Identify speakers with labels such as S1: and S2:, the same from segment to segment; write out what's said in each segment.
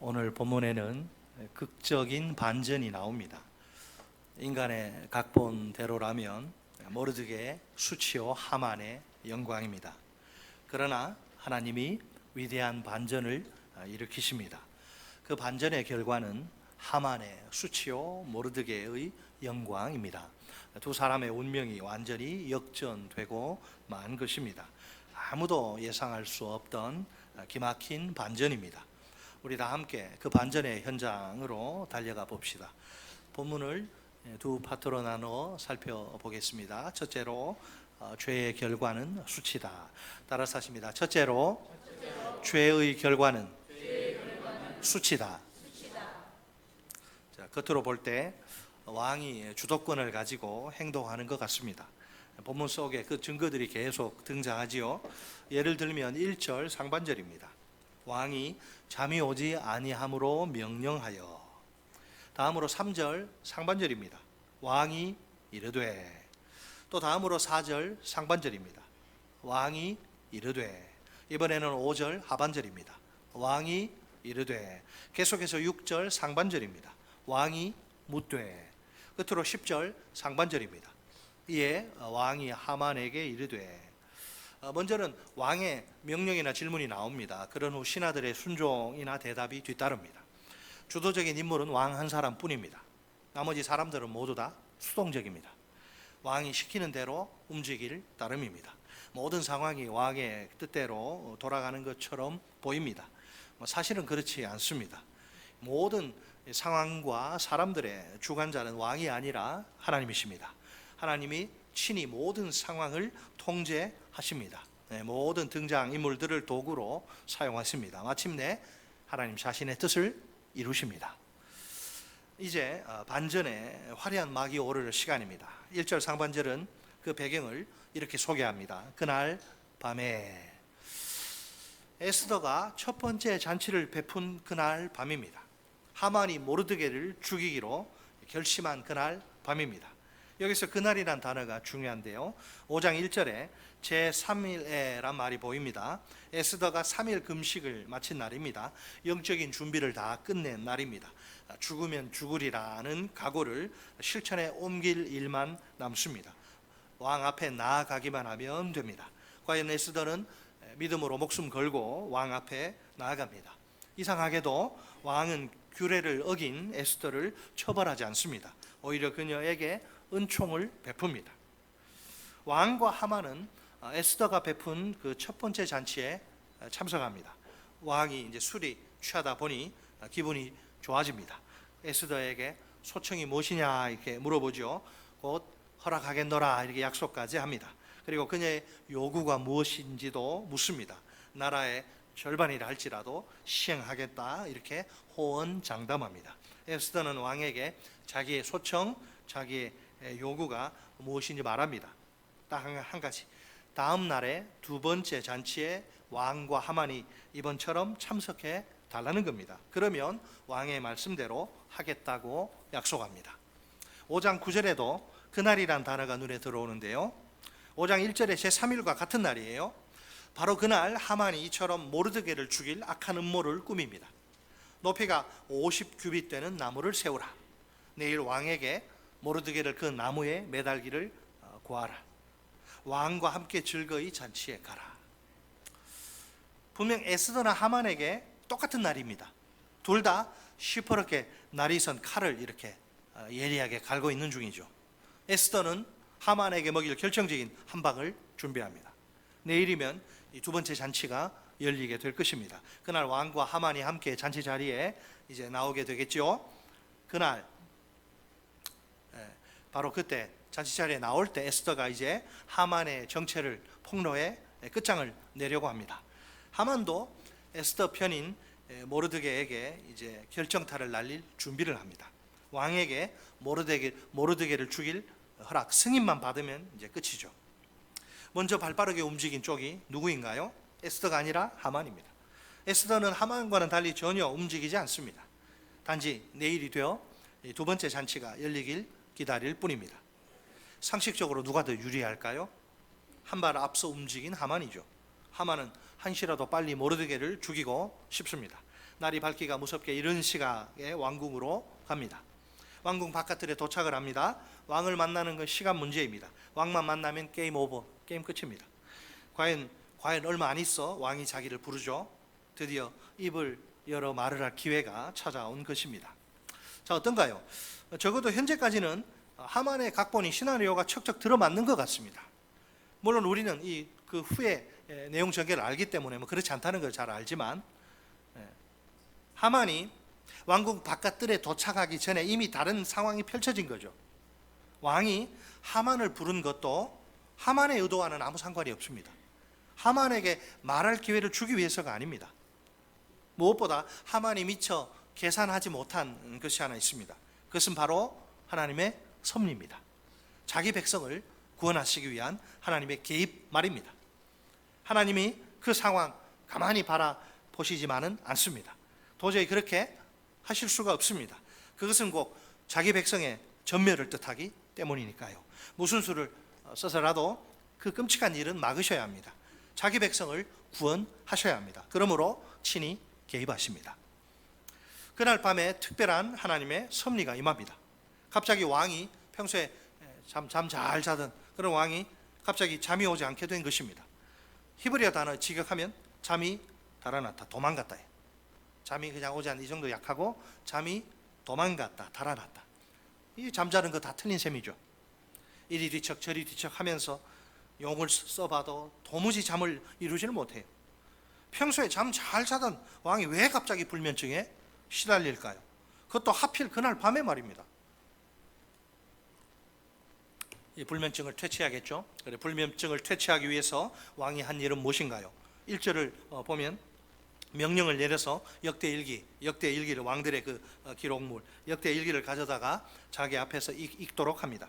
S1: 오늘 본문에는 극적인 반전이 나옵니다. 인간의 각본대로라면 모르드게의 수치요 하만의 영광입니다. 그러나 하나님이 위대한 반전을 일으키십니다. 그 반전의 결과는 하만의 수치요 모르드게의 영광입니다. 두 사람의 운명이 완전히 역전되고 만 것입니다. 아무도 예상할 수 없던 기막힌 반전입니다. 우리 다 함께 그 반전의 현장으로 달려가 봅시다. 본문을 두 파트로 나누어 살펴보겠습니다. 첫째로 죄의 결과는 수치다. 따라서 하십니다. 첫째로 죄의 결과는 수치다. 자, 겉으로 볼 때 왕이 주도권을 가지고 행동하는 것 같습니다. 본문 속에 그 증거들이 계속 등장하지요. 예를 들면 1절 상반절입니다. 왕이 잠이 오지 아니함으로 명령하여. 다음으로 3절 상반절입니다. 왕이 이르되. 또 다음으로 4절 상반절입니다. 왕이 이르되. 이번에는 5절 하반절입니다. 왕이 이르되. 계속해서 6절 상반절입니다. 왕이 묻되. 끝으로 10절 상반절입니다. 이에 왕이 하만에게 이르되. 먼저는 왕의 명령이나 질문이 나옵니다. 그런 후 신하들의 순종이나 대답이 뒤따릅니다. 주도적인 인물은 왕 한 사람뿐입니다. 나머지 사람들은 모두 다 수동적입니다. 왕이 시키는 대로 움직일 따름입니다. 모든 상황이 왕의 뜻대로 돌아가는 것처럼 보입니다. 사실은 그렇지 않습니다. 모든 상황과 사람들의 주관자는 왕이 아니라 하나님이십니다. 하나님이 친히 모든 상황을 통제하십니다. 모든 등장인물들을 도구로 사용하십니다. 마침내 하나님 자신의 뜻을 이루십니다. 이제 반전의 화려한 막이 오를 시간입니다. 1절 상반절은 그 배경을 이렇게 소개합니다. 그날 밤에. 에스더가 첫 번째 잔치를 베푼 그날 밤입니다. 하만이 모르드게를 죽이기로 결심한 그날 밤입니다. 여기서 그날이란 단어가 중요한데요. 5장 1절에 제3일에란 말이 보입니다. 에스더가 3일 금식을 마친 날입니다. 영적인 준비를 다 끝낸 날입니다. 죽으면 죽으리라는 각오를 실천에 옮길 일만 남습니다. 왕 앞에 나아가기만 하면 됩니다. 과연 에스더는 믿음으로 목숨 걸고 왕 앞에 나아갑니다. 이상하게도 왕은 규례를 어긴 에스더를 처벌하지 않습니다. 오히려 그녀에게 은총을 베풉니다. 왕과 하만은 에스더가 베푼 그 첫 번째 잔치에 참석합니다. 왕이 이제 술이 취하다 보니 기분이 좋아집니다. 에스더에게 소청이 무엇이냐 이렇게 물어보죠. 곧 허락하겠노라 이렇게 약속까지 합니다. 그리고 그녀의 요구가 무엇인지도 묻습니다. 나라의 절반이라 할지라도 시행하겠다 이렇게 호언장담합니다. 에스더는 왕에게 자기의 소청, 자기의 요구가 무엇인지 말합니다. 딱 한 가지. 다음 날에 두 번째 잔치에 왕과 하만이 이번처럼 참석해 달라는 겁니다. 그러면 왕의 말씀대로 하겠다고 약속합니다. 5장 9절에도 그날이란 단어가 눈에 들어오는데요. 5장 1절에 제3일과 같은 날이에요. 바로 그날 하만이 이처럼 모르드게를 죽일 악한 음모를 꾸밉니다. 높이가 50규빗 되는 나무를 세우라. 내일 왕에게 모르드게를 그 나무에 매달기를 구하라. 왕과 함께 즐거이 잔치에 가라. 분명 에스더나 하만에게 똑같은 날입니다. 둘 다 시퍼렇게 날이 선 칼을 이렇게 예리하게 갈고 있는 중이죠. 에스더는 하만에게 먹일 결정적인 한 방을 준비합니다. 내일이면 이 두 번째 잔치가 열리게 될 것입니다. 그날 왕과 하만이 함께 잔치 자리에 이제 나오게 되겠죠. 그날 바로 그때 잔치 자리에 나올 때 에스더가 이제 하만의 정체를 폭로해 끝장을 내려고 합니다. 하만도 에스더 편인 모르드게에게 이제 결정타를 날릴 준비를 합니다. 왕에게 모르드게를 죽일 허락 승인만 받으면 이제 끝이죠. 먼저 발빠르게 움직인 쪽이 누구인가요? 에스더가 아니라 하만입니다. 에스더는 하만과는 달리 전혀 움직이지 않습니다. 단지 내일이 되어 두 번째 잔치가 열리길 기다릴 뿐입니다. 상식적으로 누가 더 유리할까요? 한 발 앞서 움직인 하만이죠. 하만은 한시라도 빨리 모르드게를 죽이고 싶습니다. 날이 밝기가 무섭게 이른 시각에 왕궁으로 갑니다. 왕궁 바깥들에 도착을 합니다. 왕을 만나는 건 시간 문제입니다. 왕만 만나면 게임 오버, 게임 끝입니다. 과연 얼마 안 있어 왕이 자기를 부르죠. 드디어 입을 열어 말을 할 기회가 찾아온 것입니다. 자, 어떤가요? 적어도 현재까지는 하만의 각본이 시나리오가 척척 들어맞는 것 같습니다. 물론 우리는 그 후에 내용 전개를 알기 때문에 그렇지 않다는 걸 잘 알지만, 하만이 왕궁 바깥들에 도착하기 전에 이미 다른 상황이 펼쳐진 거죠. 왕이 하만을 부른 것도 하만의 의도와는 아무 상관이 없습니다. 하만에게 말할 기회를 주기 위해서가 아닙니다. 무엇보다 하만이 미처 계산하지 못한 것이 하나 있습니다. 그것은 바로 하나님의 섭리입니다. 자기 백성을 구원하시기 위한 하나님의 개입 말입니다. 하나님이 그 상황 가만히 바라보시지만은 않습니다. 도저히 그렇게 하실 수가 없습니다. 그것은 꼭 자기 백성의 전멸을 뜻하기 때문이니까요. 무슨 수를 써서라도 그 끔찍한 일은 막으셔야 합니다. 자기 백성을 구원하셔야 합니다. 그러므로 친히 개입하십니다. 그날 밤에 특별한 하나님의 섭리가 임합니다. 갑자기 왕이 평소에 잠 잘 자던 그런 왕이 갑자기 잠이 오지 않게 된 것입니다. 히브리어 단어 직역하면 잠이 달아났다, 도망갔다. 잠이 그냥 오지 않는 이 정도 약하고 잠이 도망갔다, 달아났다. 이 잠자는 거 다 틀린 셈이죠. 이리 뒤척 저리 뒤척 하면서 용을 써봐도 도무지 잠을 이루지를 못해요. 평소에 잠 잘 자던 왕이 왜 갑자기 불면증에 시달릴까요? 그것도 하필 그날 밤에 말입니다. 이 불면증을 퇴치하겠죠. 그래, 불면증을 퇴치하기 위해서 왕이 한 일은 무엇인가요? 1절을 보면 명령을 내려서 역대일기를 왕들의 그 기록물 역대일기를 가져다가 자기 앞에서 읽도록 합니다.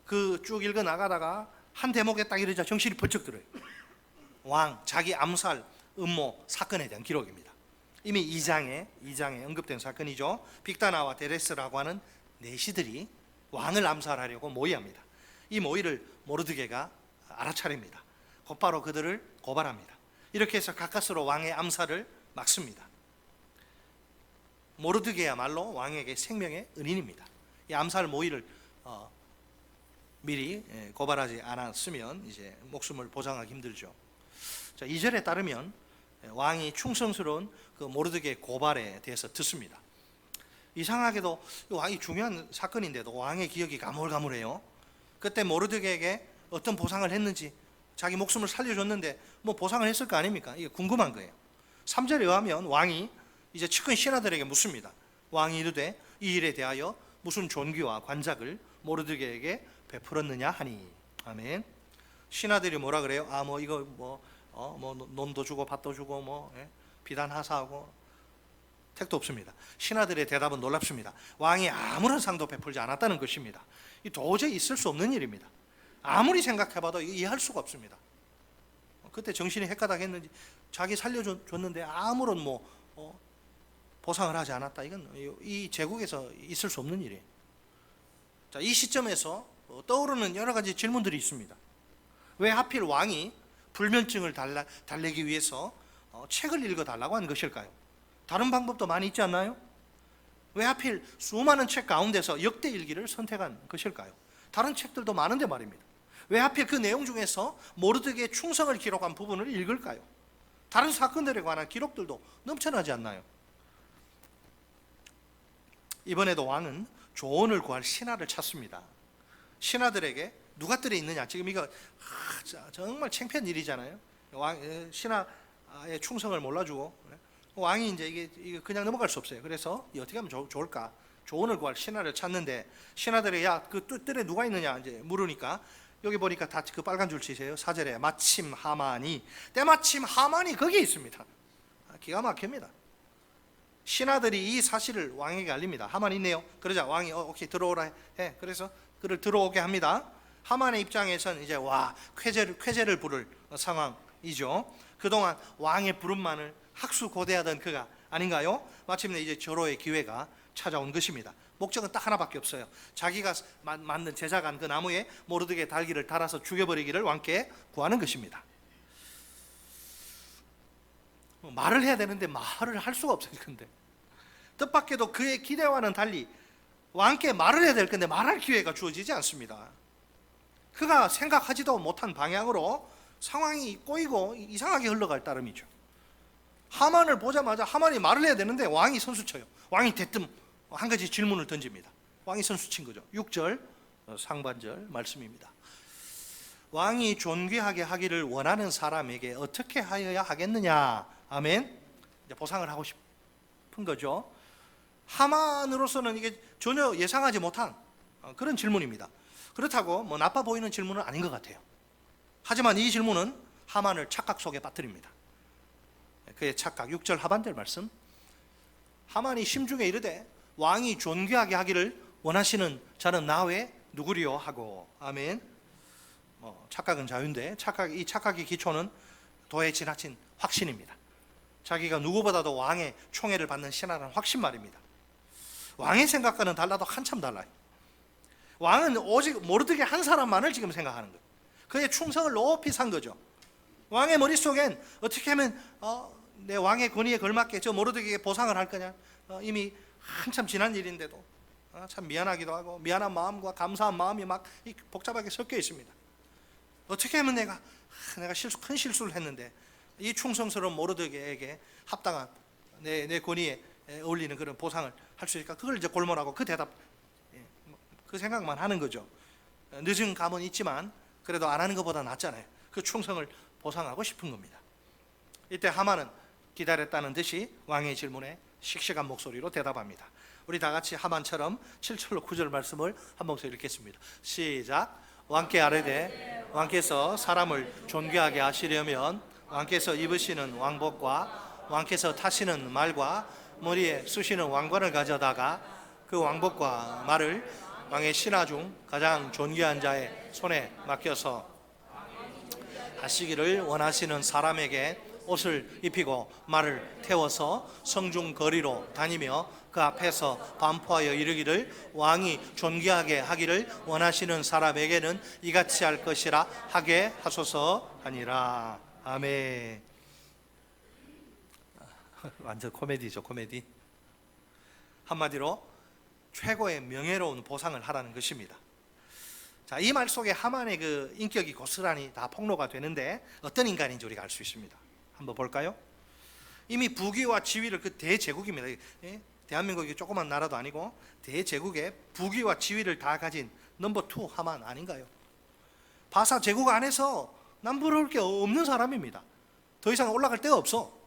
S1: 그 쭉 읽어 나가다가 한 대목에 딱 이르자 정신이 번쩍 들어요. 왕 자기 암살 음모 사건에 대한 기록입니다. 이미 2장에 언급된 사건이죠. 빅다나와 데레스라고 하는 내시들이 왕을 암살하려고 모의합니다. 이 모의를 모르드게가 알아차립니다. 곧바로 그들을 고발합니다. 이렇게 해서 가까스로 왕의 암살을 막습니다. 모르드게야말로 왕에게 생명의 은인입니다. 이 암살 모의를 미리 고발하지 않았으면 이제 목숨을 보장하기 힘들죠. 자, 2절에 따르면 왕이 충성스러운 그 모르드게의 고발에 대해서 듣습니다. 이상하게도 왕이 중요한 사건인데도 왕의 기억이 가물가물해요. 그때 모르드게에게 어떤 보상을 했는지, 자기 목숨을 살려줬는데 뭐 보상을 했을 거 아닙니까? 이게 궁금한 거예요. 3절에 의하면 왕이 이제 측근 신하들에게 묻습니다. 왕이 이르되 이 일에 대하여 무슨 존귀와 관작을 모르드게에게 베풀었느냐 하니. 아멘. 신하들이 뭐라 그래요? 뭐 이거 논도 주고 밭도 주고 비단하사하고 택도 없습니다. 신하들의 대답은 놀랍습니다. 왕이 아무런 상도 베풀지 않았다는 것입니다. 이 도저히 있을 수 없는 일입니다. 아무리 생각해봐도 이해할 수가 없습니다. 그때 정신이 헷가닥했는지 자기 살려줬는데 아무런 보상을 하지 않았다. 이건 이 제국에서 있을 수 없는 일이에요. 자, 이 시점에서 떠오르는 여러 가지 질문들이 있습니다. 왜 하필 왕이 불면증을 달래기 위해서 책을 읽어달라고 하는 것일까요? 다른 방법도 많이 있지 않나요? 왜 하필 수많은 책 가운데서 역대일기를 선택한 것일까요? 다른 책들도 많은데 말입니다. 왜 하필 그 내용 중에서 모르드게의 충성을 기록한 부분을 읽을까요? 다른 사건들에 관한 기록들도 넘쳐나지 않나요? 이번에도 왕은 조언을 구할 신하를 찾습니다. 신하들에게 누가 뜰에 있느냐. 지금 이거 정말 창피한 일이잖아요. 신하의 충성을 몰라주고 왕이 이제 이게 그냥 넘어갈 수 없어요. 그래서 어떻게 하면 좋을까? 조언을 구할 신하를 찾는데 신하들이 그 뜰에 누가 있느냐 이제 물으니까 여기 보니까 다 그 빨간 줄 치세요. 4절에 때마침 하만이 거기에 있습니다. 기가 막힙니다. 신하들이 이 사실을 왕에게 알립니다. 하만이 있네요. 그러자 왕이 오케이 들어오라 해. 그래서 그를 들어오게 합니다. 하만의 입장에서는 이제 쾌재를 부를 상황이죠. 그동안 왕의 부름만을 학수고대하던 그가 아닌가요? 마침내 이제 절호의 기회가 찾아온 것입니다. 목적은 딱 하나밖에 없어요. 자기가 만든 제작한 그 나무에 모르드게 달기를 달아서 죽여버리기를 왕께 구하는 것입니다. 말을 해야 되는데 말을 할 수가 없어요. 근데 뜻밖에도 그의 기대와는 달리 왕께 말을 해야 될 건데 말할 기회가 주어지지 않습니다. 그가 생각하지도 못한 방향으로 상황이 꼬이고 이상하게 흘러갈 따름이죠. 하만을 보자마자 하만이 말을 해야 되는데 왕이 선수쳐요. 왕이 대뜸 한 가지 질문을 던집니다. 왕이 선수친 거죠. 6절 상반절 말씀입니다. 왕이 존귀하게 하기를 원하는 사람에게 어떻게 하여야 하겠느냐. 아멘. 이제 보상을 하고 싶은 거죠. 하만으로서는 이게 전혀 예상하지 못한 그런 질문입니다. 그렇다고 뭐 나빠 보이는 질문은 아닌 것 같아요. 하지만 이 질문은 하만을 착각 속에 빠뜨립니다. 그의 착각. 6절 하반절 말씀. 하만이 심중에 이르되 왕이 존귀하게 하기를 원하시는 자는 나 외에 누구리요 하고. 아멘. 착각은 자유인데 이 착각의 기초는 도에 지나친 확신입니다. 자기가 누구보다도 왕의 총애를 받는 신하라는 확신 말입니다. 왕의 생각과는 달라도 한참 달라요. 왕은 오직 모르드게 한 사람만을 지금 생각하는 거예요. 그의 충성을 높이 산 거죠. 왕의 머릿속엔 어떻게 하면 내 왕의 권위에 걸맞게 저 모르드게에게 보상을 할 거냐. 이미 한참 지난 일인데도 참 미안하기도 하고 미안한 마음과 감사한 마음이 막 복잡하게 섞여 있습니다. 어떻게 하면 내가 큰 실수를 했는데 이 충성스러운 모르드게에게 합당한 내 권위에 어울리는 그런 보상을 할 수 있을까? 그걸 이제 골몰하고 그 대답, 그 생각만 하는 거죠. 늦은 감은 있지만 그래도 안 하는 것보다 낫잖아요. 그 충성을 보상하고 싶은 겁니다. 이때 하만은 기다렸다는 듯이 왕의 질문에 씩씩한 목소리로 대답합니다. 우리 다 같이 하만처럼 7절로 9절 말씀을 한 목소리 읽겠습니다. 시작. 왕께 아뢰되 왕께서 사람을 존귀하게 하시려면 왕께서 입으시는 왕복과 왕께서 타시는 말과 머리에 쓰시는 왕관을 가져다가 그 왕복과 말을 왕의 신하 중 가장 존귀한 자의 손에 맡겨서 하시기를 원하시는 사람에게 옷을 입히고 말을 태워서 성중 거리로 다니며 그 앞에서 반포하여 이르기를 왕이 존귀하게 하기를 원하시는 사람에게는 이같이 할 것이라 하게 하소서 하니라. 아멘. 완전 코미디죠, 코미디. 한마디로 최고의 명예로운 보상을 하라는 것입니다. 자, 이 말 속에 하만의 그 인격이 고스란히 다 폭로가 되는데 어떤 인간인지 우리가 알 수 있습니다. 한번 볼까요? 이미 부귀와 지위를 그 대제국입니다. 대한민국이 조그만 나라도 아니고 대제국의 부귀와 지위를 다 가진 넘버 2 하만 아닌가요? 바사 제국 안에서 남부러울 게 없는 사람입니다. 더 이상 올라갈 데가 없어.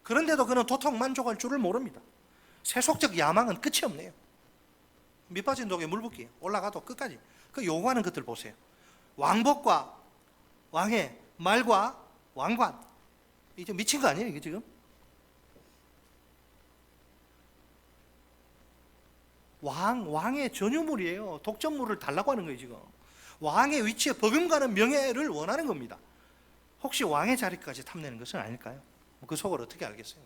S1: 그런데도 그는 도통 만족할 줄을 모릅니다. 세속적 야망은 끝이 없네요. 밑빠진 독에 물 붓기, 올라가도 끝까지 그 요구하는 것들 보세요. 왕복과 왕의 말과 왕관, 이제 미친 거 아니에요 이게 지금? 왕의 전유물이에요. 독점물을 달라고 하는 거예요 지금. 왕의 위치에 버금가는 명예를 원하는 겁니다. 혹시 왕의 자리까지 탐내는 것은 아닐까요? 그 속을 어떻게 알겠어요?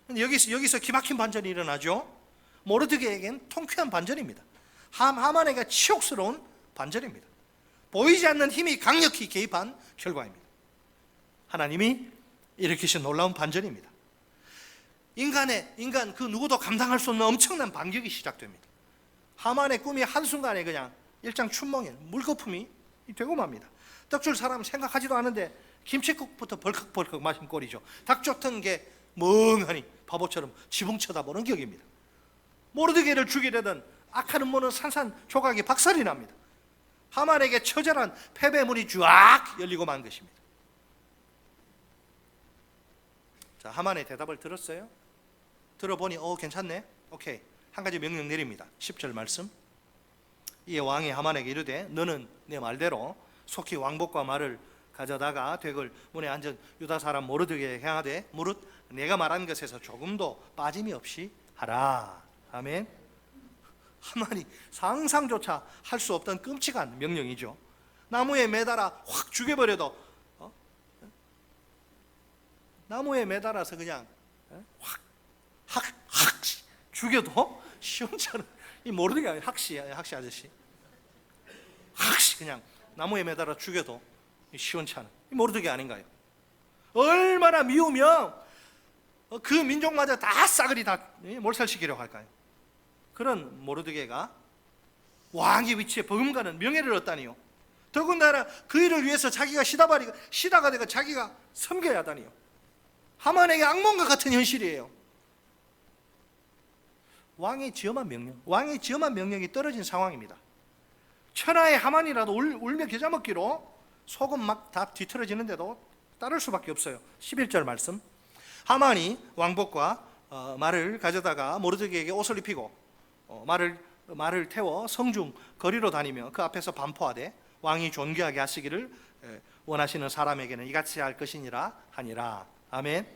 S1: 근데 여기서 기막힌 반전이 일어나죠. 모르드게에겐 통쾌한 반전입니다. 하만에게 치욕스러운 반전입니다. 보이지 않는 힘이 강력히 개입한 결과입니다. 하나님이 일으키신 놀라운 반전입니다. 인간 그 누구도 감당할 수 없는 엄청난 반격이 시작됩니다. 하만의 꿈이 한순간에 그냥 일장춘몽인 물거품이 되고 맙니다. 떡줄 사람 생각하지도 않은데 김치국부터 벌컥벌컥 마신 꼴이죠. 닭 쫓은 게 멍하니 바보처럼 지붕 쳐다보는 격입니다. 모르드게를 죽이려던 악한 음모는 산산조각이 박살이 납니다. 하만에게 처절한 패배문이 쫙 열리고 만 것입니다. 자, 하만의 대답을 들었어요? 들어보니 괜찮네. 오케이. 한 가지 명령 내립니다. 10절 말씀. 이에 왕이 하만에게 이르되 너는 내 말대로 속히 왕복과 말을 가져다가 되글 문에 앉은 유다 사람 모르드게에게 행하되 무릇 내가 말한 것에서 조금도 빠짐이 없이 하라. 아멘. 하만이 상상조차 할 수 없던 끔찍한 명령이죠. 나무에 매달아 확 죽여버려도 나무에 매달아서 그냥 확 죽여도 시원찮은, 이 모르는 게 아니라 학시 아저씨 그냥 나무에 매달아 죽여도 시원찮은 이 모르는 게 아닌가요? 얼마나 미우면 그 민족마저 다 싸그리 다 몰살시키려고 할까요? 그런 모르드게가 왕의 위치에 버금가는 명예를 얻다니요. 더군다나 그 일을 위해서 자기가 시다가 되고 자기가 섬겨야 하다니요. 하만에게 악몽과 같은 현실이에요. 왕의 지엄한 명령이 떨어진 상황입니다. 천하의 하만이라도 울며 겨자 먹기로 속은 막 다 뒤틀어지는데도 따를 수밖에 없어요. 11절 말씀. 하만이 왕복과 말을 가져다가 모르드게에게 옷을 입히고 말을 태워 성중 거리로 다니며 그 앞에서 반포하되 왕이 존귀하게 하시기를 원하시는 사람에게는 이같이 할 것이니라 하니라. 아멘.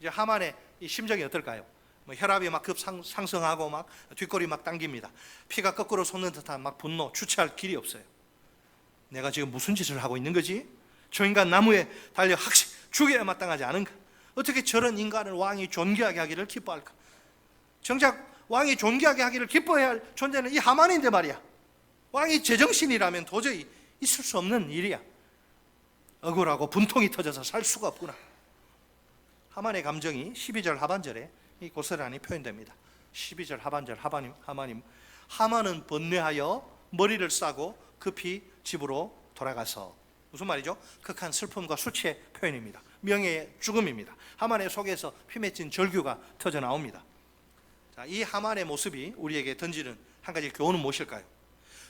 S1: 이제 하만의 이 심정이 어떨까요? 혈압이 막 급상승하고 막 뒷골이 막 당깁니다. 피가 거꾸로 솟는 듯한 막 분노, 주체할 길이 없어요. 내가 지금 무슨 짓을 하고 있는 거지? 저 인간 나무에 달려 학식 죽여야 마땅하지 않은가? 어떻게 저런 인간을 왕이 존귀하게 하기를 기뻐할까? 정작 왕이 존귀하게 하기를 기뻐해야 할 존재는 이 하만인데 말이야. 왕이 제정신이라면 도저히 있을 수 없는 일이야. 억울하고 분통이 터져서 살 수가 없구나. 하만의 감정이 12절 하반절에 고스란히 표현됩니다. 12절 하반절 하만은 번뇌하여 머리를 싸고 급히 집으로 돌아가서. 무슨 말이죠? 극한 슬픔과 수치의 표현입니다. 명예의 죽음입니다. 하만의 속에서 피 맺힌 절규가 터져 나옵니다. 자, 이 하만의 모습이 우리에게 던지는 한 가지 교훈은 무엇일까요?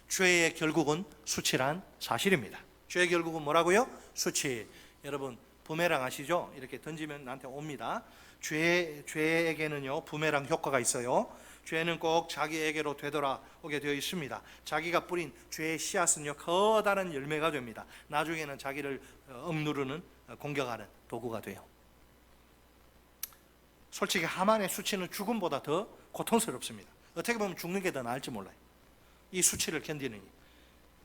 S1: 죄의 결국은 수치란 사실입니다. 죄의 결국은 뭐라고요? 수치. 여러분 부메랑 아시죠? 이렇게 던지면 나한테 옵니다. 죄에게는요 부메랑 효과가 있어요. 죄는 꼭 자기에게로 되돌아오게 되어 있습니다. 자기가 뿌린 죄의 씨앗은요 커다란 열매가 됩니다. 나중에는 자기를 억누르는 공격하는 도구가 돼요. 솔직히 하만의 수치는 죽음보다 더 고통스럽습니다. 어떻게 보면 죽는 게 더 나을지 몰라요. 이 수치를 견디느니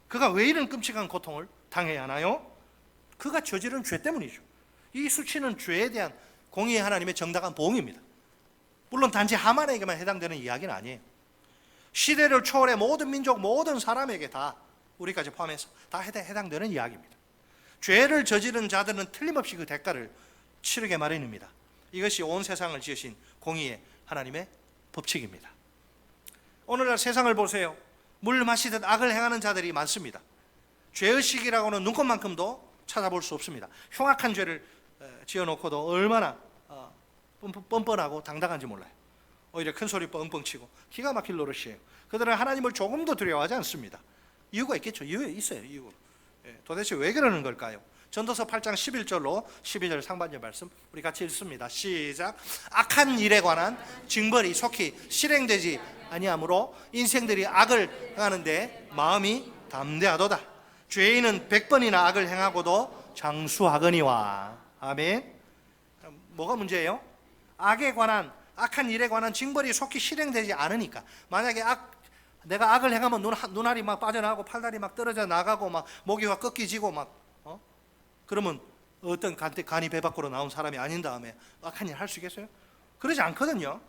S1: 그가 왜 이런 끔찍한 고통을 당해야 하나요? 그가 저지른 죄 때문이죠. 이 수치는 죄에 대한 공의의 하나님의 정당한 보응입니다. 물론 단지 하만에게만 해당되는 이야기는 아니에요. 시대를 초월해 모든 민족, 모든 사람에게 다, 우리까지 포함해서 다 해당되는 이야기입니다. 죄를 저지른 자들은 틀림없이 그 대가를 치르게 마련입니다. 이것이 온 세상을 지으신 공의의 하나님의 법칙입니다. 오늘날 세상을 보세요. 물 마시듯 악을 행하는 자들이 많습니다. 죄의식이라고는 눈꼽만큼도 찾아볼 수 없습니다. 흉악한 죄를 지어놓고도 얼마나 뻔뻔하고 당당한지 몰라요. 오히려 큰 소리 뻥뻥 치고 기가 막힐 노릇이에요. 그들은 하나님을 조금도 두려워하지 않습니다. 이유가 있겠죠. 이유가 있어요. 이유. 도대체 왜 그러는 걸까요? 전도서 8장 11절로 12절 상반절 말씀 우리 같이 읽습니다. 시작. 악한 일에 관한 징벌이 속히 실행되지 아니하므로 인생들이 악을 행하는데 마음이 담대하도다. 죄인은 100번이나 악을 행하고도 장수하거니와. 아멘. 뭐가 문제예요? 악에 관한, 악한 일에 관한 징벌이 속히 실행되지 않으니까. 만약에 내가 악을 행하면 눈알이 막 빠져나가고 팔다리 막 떨어져 나가고 막 목이 꺾이지고 막 그러면 어떤 간이 배 밖으로 나온 사람이 아닌 다음에 악한 일 할 수 있겠어요? 그러지 않거든요.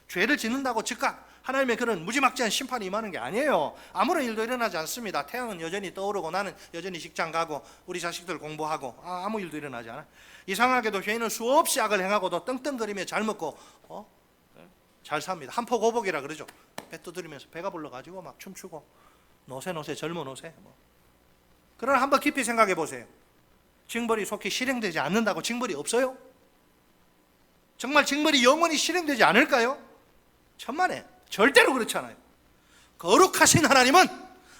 S1: 죄를 짓는다고 즉각 하나님의 그런 무지막지한 심판이 임하는 게 아니에요. 아무런 일도 일어나지 않습니다. 태양은 여전히 떠오르고 나는 여전히 직장 가고 우리 자식들 공부하고 아무 일도 일어나지 않아요. 이상하게도 죄인은 수없이 악을 행하고도 떵떵거리며 잘 먹고 잘 삽니다. 한포고복이라 그러죠. 배 두드리면서 배가 불러가지고 막 춤추고 노세 젊은 노세 그러나 한번 깊이 생각해 보세요. 징벌이 속히 실행되지 않는다고 징벌이 없어요? 정말 징벌이 영원히 실행되지 않을까요? 천만에 절대로 그렇지 않아요. 거룩하신 하나님은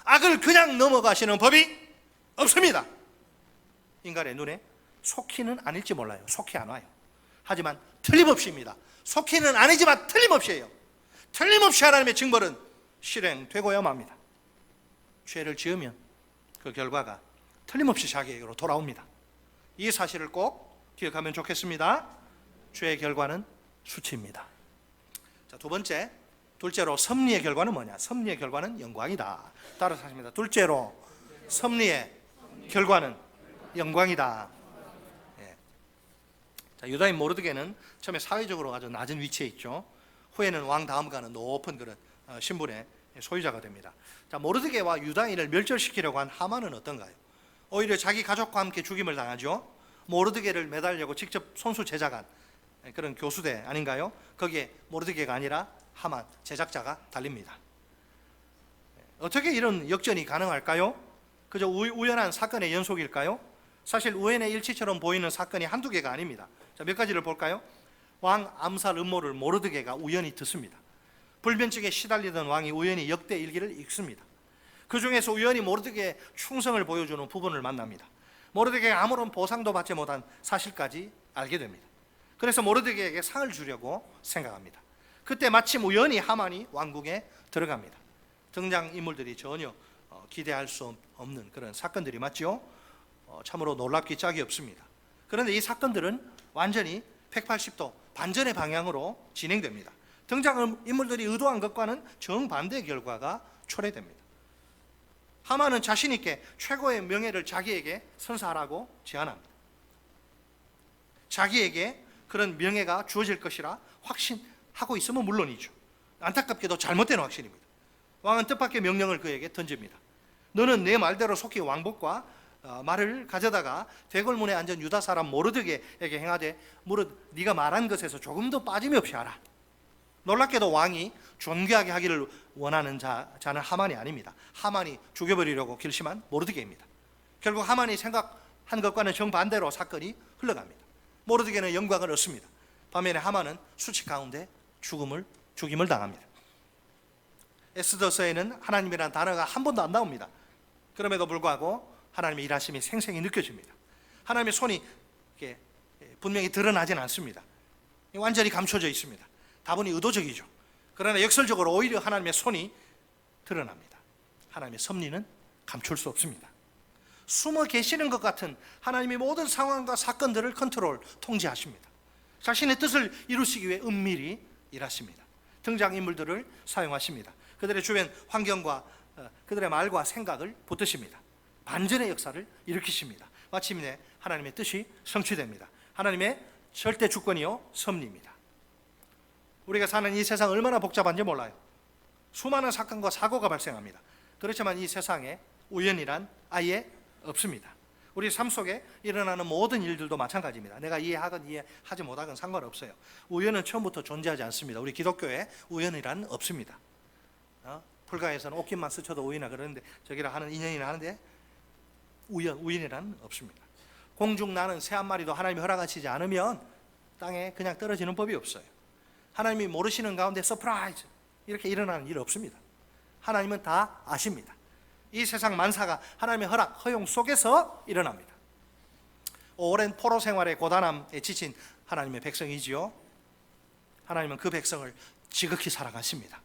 S1: 악을 그냥 넘어가시는 법이 없습니다. 인간의 눈에 속히는 아닐지 몰라요. 속히 안 와요. 하지만 틀림없이입니다. 속히는 아니지만 틀림없이에요. 틀림없이 하나님의 징벌은 실행되고야 맙니다. 죄를 지으면 그 결과가 틀림없이 자기에게로 돌아옵니다. 이 사실을 꼭 기억하면 좋겠습니다. 죄의 결과는 수치입니다. 자, 둘째로 섭리의 결과는 뭐냐? 섭리의 결과는 영광이다. 따라서 하십니다. 둘째로 섭리의 결과는 영광이다. 예. 자, 유다인 모르드게는 처음에 사회적으로 아주 낮은 위치에 있죠. 후에는 왕 다음 가는 높은 그런 신분의 소유자가 됩니다. 자, 모르드게와 유다인을 멸절시키려고 한 하만은 어떤가요? 오히려 자기 가족과 함께 죽임을 당하죠. 모르드게를 매달려고 직접 손수 제작한 그런 교수대 아닌가요? 거기에 모르드게가 아니라 하만 제작자가 달립니다. 어떻게 이런 역전이 가능할까요? 그저 우연한 사건의 연속일까요? 사실 우연의 일치처럼 보이는 사건이 한두 개가 아닙니다. 자, 몇 가지를 볼까요? 왕 암살 음모를 모르드게가 우연히 듣습니다. 불면증에 시달리던 왕이 우연히 역대 일기를 읽습니다. 그 중에서 우연히 모르드게의 충성을 보여주는 부분을 만납니다. 모르드게가 아무런 보상도 받지 못한 사실까지 알게 됩니다. 그래서 모르드게에게 상을 주려고 생각합니다. 그때 마침 우연히 하만이 왕궁에 들어갑니다. 등장인물들이 전혀 기대할 수 없는 그런 사건들이 맞죠? 참으로 놀랍기 짝이 없습니다. 그런데 이 사건들은 완전히 180도 반전의 방향으로 진행됩니다. 등장인물들이 의도한 것과는 정반대의 결과가 초래됩니다. 하만은 자신 있게 최고의 명예를 자기에게 선사하라고 제안합니다. 자기에게 그런 명예가 주어질 것이라 확신하고 있으면 물론이죠. 안타깝게도 잘못된 확신입니다. 왕은 뜻밖의 명령을 그에게 던집니다. 너는 내 말대로 속히 왕복과 말을 가져다가 대궐문에 앉은 유다 사람 모르드게에게 행하되 무릇 네가 말한 것에서 조금도 빠짐없이 하라. 놀랍게도 왕이 존귀하게 하기를 원하는 자는 하만이 아닙니다. 하만이 죽여버리려고 결심한 모르드게입니다. 결국 하만이 생각한 것과는 정반대로 사건이 흘러갑니다. 모르드게는 영광을 얻습니다. 반면에 하만은 수치 가운데 죽임을 당합니다. 에스더서에는 하나님이라는 단어가 한 번도 안 나옵니다. 그럼에도 불구하고 하나님의 일하심이 생생히 느껴집니다. 하나님의 손이 분명히 드러나진 않습니다. 완전히 감춰져 있습니다. 다분히 의도적이죠. 그러나 역설적으로 오히려 하나님의 손이 드러납니다. 하나님의 섭리는 감출 수 없습니다. 숨어 계시는 것 같은 하나님의 모든 상황과 사건들을 통제하십니다. 자신의 뜻을 이루시기 위해 은밀히 일하십니다. 등장인물들을 사용하십니다. 그들의 주변 환경과 그들의 말과 생각을 붙드십니다. 반전의 역사를 일으키십니다. 마침내 하나님의 뜻이 성취됩니다. 하나님의 절대 주권이요 섭리입니다. 우리가 사는 이 세상 얼마나 복잡한지 몰라요. 수많은 사건과 사고가 발생합니다. 그렇지만 이 세상에 우연이란 아예 없습니다. 우리 삶 속에 일어나는 모든 일들도 마찬가지입니다. 내가 이해하건 이해하지 못하건 상관없어요. 우연은 처음부터 존재하지 않습니다. 우리 기독교에 우연이란 없습니다. 불가에서는 옷깃만 스쳐도 우연이나 그러는데 저기라 하는 인연이나 하는데 우연이란 없습니다. 공중 나는 새 한 마리도 하나님이 허락하시지 않으면 땅에 그냥 떨어지는 법이 없어요. 하나님이 모르시는 가운데 서프라이즈 이렇게 일어나는 일 없습니다. 하나님은 다 아십니다. 이 세상 만사가 하나님의 허용 속에서 일어납니다. 오랜 포로 생활의 고단함에 지친 하나님의 백성이지요. 하나님은 그 백성을 지극히 사랑하십니다.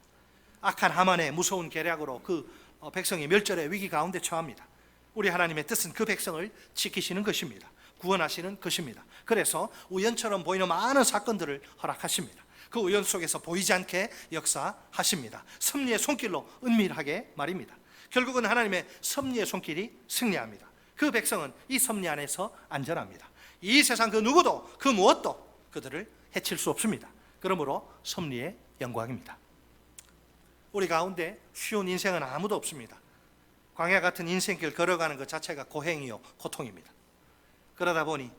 S1: 악한 하만의 무서운 계략으로 그 백성이 멸절의 위기 가운데 처합니다. 우리 하나님의 뜻은 그 백성을 지키시는 것입니다. 구원하시는 것입니다. 그래서 우연처럼 보이는 많은 사건들을 허락하십니다. 그 우연 속에서 보이지 않게 역사하십니다. 섭리의 손길로 은밀하게 말입니다. 결국은 하나님의 섭리의 손길이 승리합니다. 그 백성은 이 섭리 안에서 안전합니다. 이 세상 그 누구도 그 무엇도 그들을 해칠 수 없습니다. 그러므로 섭리의 영광입니다. 우리 가운데 쉬운 인생은 아무도 없습니다. 광야 같은 인생길 걸어가는 것 자체가 고행이요 고통입니다. 그러다 보니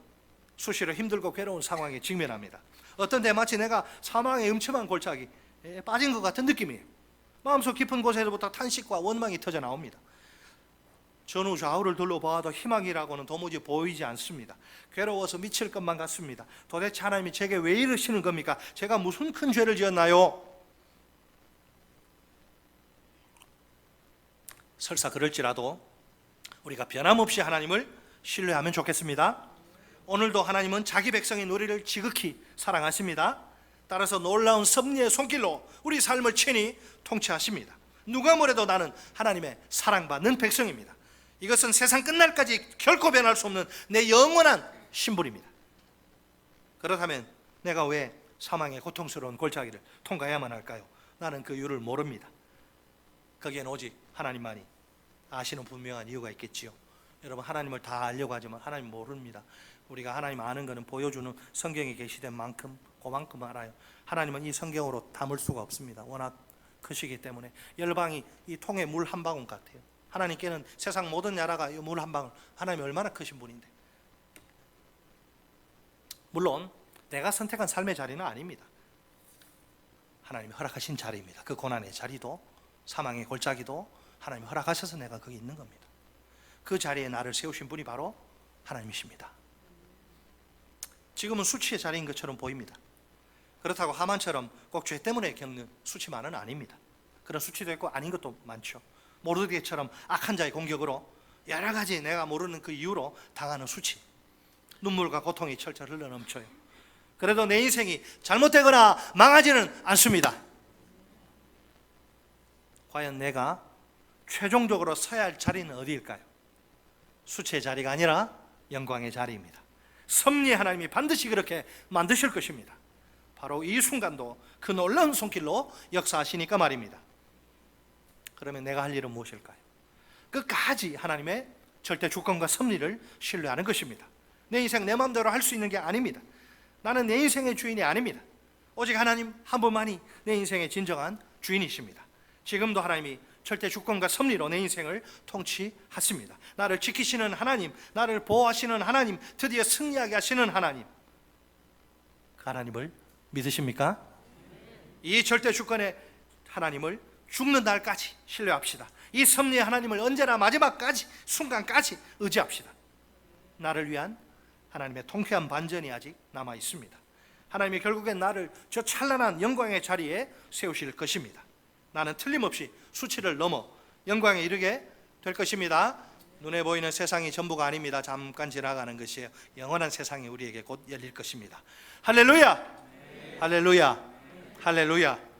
S1: 수시로 힘들고 괴로운 상황에 직면합니다. 어떤 때 마치 내가 사망의 음침한 골짜기에 빠진 것 같은 느낌이에요. 마음속 깊은 곳에서부터 탄식과 원망이 터져 나옵니다. 전후 좌우를 둘러보아도 희망이라고는 도무지 보이지 않습니다. 괴로워서 미칠 것만 같습니다. 도대체 하나님이 제게 왜 이러시는 겁니까? 제가 무슨 큰 죄를 지었나요? 설사 그럴지라도 우리가 변함없이 하나님을 신뢰하면 좋겠습니다. 오늘도 하나님은 자기 백성인 우리를 지극히 사랑하십니다. 따라서 놀라운 섭리의 손길로 우리 삶을 친히 통치하십니다. 누가 뭐래도 나는 하나님의 사랑받는 백성입니다. 이것은 세상 끝날까지 결코 변할 수 없는 내 영원한 신분입니다. 그렇다면 내가 왜 사망의 고통스러운 골짜기를 통과해야만 할까요? 나는 그 이유를 모릅니다. 거기엔 오직 하나님만이 아시는 분명한 이유가 있겠지요. 여러분, 하나님을 다 알려고 하지만 하나님 모릅니다. 우리가 하나님 아는 것은 보여주는 성경에 계시된 만큼 그만큼 알아요. 하나님은 이 성경으로 담을 수가 없습니다. 워낙 크시기 때문에. 열방이 이 통에 물 한 방울 같아요. 하나님께는 세상 모든 나라가 이 물 한 방울. 하나님이 얼마나 크신 분인데. 물론 내가 선택한 삶의 자리는 아닙니다. 하나님이 허락하신 자리입니다. 그 고난의 자리도, 사망의 골짜기도 하나님이 허락하셔서 내가 거기 있는 겁니다. 그 자리에 나를 세우신 분이 바로 하나님이십니다. 지금은 수치의 자리인 것처럼 보입니다. 그렇다고 하만처럼 꼭 죄 때문에 겪는 수치만은 아닙니다. 그런 수치도 있고 아닌 것도 많죠. 모르드게처럼 악한 자의 공격으로 여러 가지 내가 모르는 그 이유로 당하는 수치, 눈물과 고통이 철철 흘러넘쳐요. 그래도 내 인생이 잘못되거나 망하지는 않습니다. 과연 내가 최종적으로 서야 할 자리는 어디일까요? 수치의 자리가 아니라 영광의 자리입니다. 섭리 하나님이 반드시 그렇게 만드실 것입니다. 바로 이 순간도 그 놀라운 손길로 역사하시니까 말입니다. 그러면 내가 할 일은 무엇일까요? 끝까지 하나님의 절대 주권과 섭리를 신뢰하는 것입니다. 내 인생 내 마음대로 할 수 있는 게 아닙니다. 나는 내 인생의 주인이 아닙니다. 오직 하나님 한 분만이 내 인생의 진정한 주인이십니다. 지금도 하나님이 절대 주권과 섭리로 내 인생을 통치하십니다. 나를 지키시는 하나님, 나를 보호하시는 하나님, 드디어 승리하게 하시는 하나님, 그 하나님을 믿으십니까? 이 절대 주권의 하나님을 죽는 날까지 신뢰합시다. 이 섭리의 하나님을 언제나 마지막까지, 순간까지 의지합시다. 나를 위한 하나님의 통쾌한 반전이 아직 남아 있습니다. 하나님이 결국엔 나를 저 찬란한 영광의 자리에 세우실 것입니다. 나는 틀림없이 수치를 넘어 영광에 이르게 될 것입니다. 눈에 보이는 세상이 전부가 아닙니다. 잠깐 지나가는 것이에요. 영원한 세상이 우리에게 곧 열릴 것입니다. 할렐루야! 할렐루야! 할렐루야!